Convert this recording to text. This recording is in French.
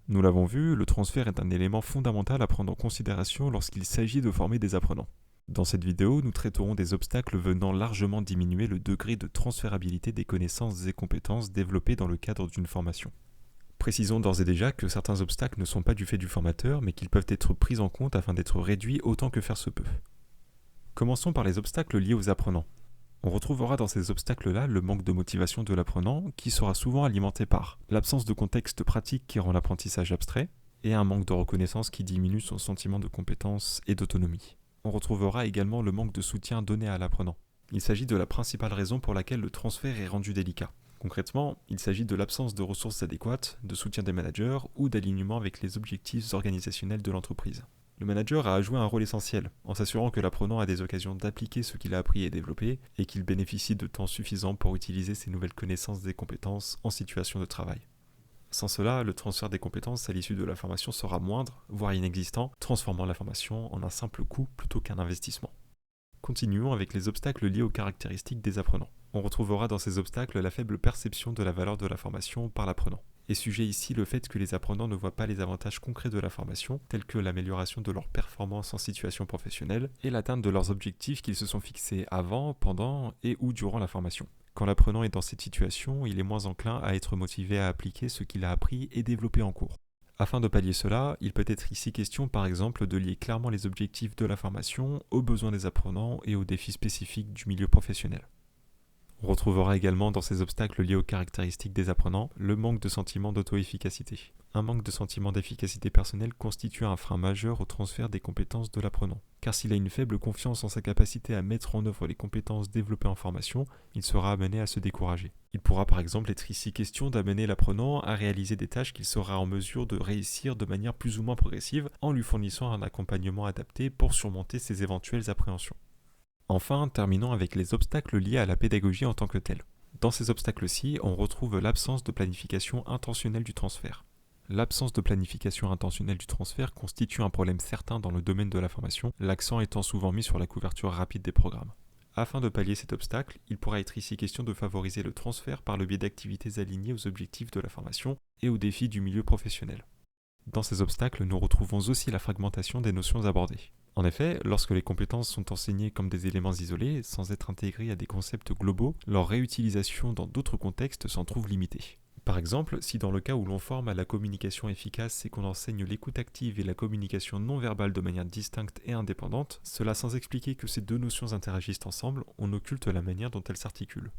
Nous l'avons vu, le transfert est un élément fondamental à prendre en considération lorsqu'il s'agit de former des apprenants. Dans cette vidéo, nous traiterons des obstacles venant largement diminuer le degré de transférabilité des connaissances et compétences développées dans le cadre d'une formation. Précisons d'ores et déjà que certains obstacles ne sont pas du fait du formateur, mais qu'ils peuvent être pris en compte afin d'être réduits autant que faire se peut. Commençons par les obstacles liés aux apprenants. On retrouvera dans ces obstacles-là le manque de motivation de l'apprenant, qui sera souvent alimenté par l'absence de contexte pratique qui rend l'apprentissage abstrait, et un manque de reconnaissance qui diminue son sentiment de compétence et d'autonomie. On retrouvera également le manque de soutien donné à l'apprenant. Il s'agit de la principale raison pour laquelle le transfert est rendu délicat. Concrètement, il s'agit de l'absence de ressources adéquates, de soutien des managers ou d'alignement avec les objectifs organisationnels de l'entreprise. Le manager a à jouer un rôle essentiel, en s'assurant que l'apprenant a des occasions d'appliquer ce qu'il a appris et développé, et qu'il bénéficie de temps suffisant pour utiliser ses nouvelles connaissances et compétences en situation de travail. Sans cela, le transfert des compétences à l'issue de la formation sera moindre, voire inexistant, transformant la formation en un simple coût plutôt qu'un investissement. Continuons avec les obstacles liés aux caractéristiques des apprenants. On retrouvera dans ces obstacles la faible perception de la valeur de la formation par l'apprenant. Est sujet ici le fait que les apprenants ne voient pas les avantages concrets de la formation, tels que l'amélioration de leur performance en situation professionnelle et l'atteinte de leurs objectifs qu'ils se sont fixés avant, pendant et ou durant la formation. Quand l'apprenant est dans cette situation, il est moins enclin à être motivé à appliquer ce qu'il a appris et développé en cours. Afin de pallier cela, il peut être ici question par exemple de lier clairement les objectifs de la formation aux besoins des apprenants et aux défis spécifiques du milieu professionnel. On retrouvera également dans ces obstacles liés aux caractéristiques des apprenants le manque de sentiment d'auto-efficacité. Un manque de sentiment d'efficacité personnelle constitue un frein majeur au transfert des compétences de l'apprenant. Car s'il a une faible confiance en sa capacité à mettre en œuvre les compétences développées en formation, il sera amené à se décourager. Il pourra par exemple être ici question d'amener l'apprenant à réaliser des tâches qu'il sera en mesure de réussir de manière plus ou moins progressive en lui fournissant un accompagnement adapté pour surmonter ses éventuelles appréhensions. Enfin, terminons avec les obstacles liés à la pédagogie en tant que telle. Dans ces obstacles-ci, on retrouve l'absence de planification intentionnelle du transfert. L'absence de planification intentionnelle du transfert constitue un problème certain dans le domaine de la formation, l'accent étant souvent mis sur la couverture rapide des programmes. Afin de pallier cet obstacle, il pourra être ici question de favoriser le transfert par le biais d'activités alignées aux objectifs de la formation et aux défis du milieu professionnel. Dans ces obstacles, nous retrouvons aussi la fragmentation des notions abordées. En effet, lorsque les compétences sont enseignées comme des éléments isolés, sans être intégrées à des concepts globaux, leur réutilisation dans d'autres contextes s'en trouve limitée. Par exemple, si dans le cas où l'on forme à la communication efficace et qu'on enseigne l'écoute active et la communication non verbale de manière distincte et indépendante, cela sans expliquer que ces deux notions interagissent ensemble, on occulte la manière dont elles s'articulent.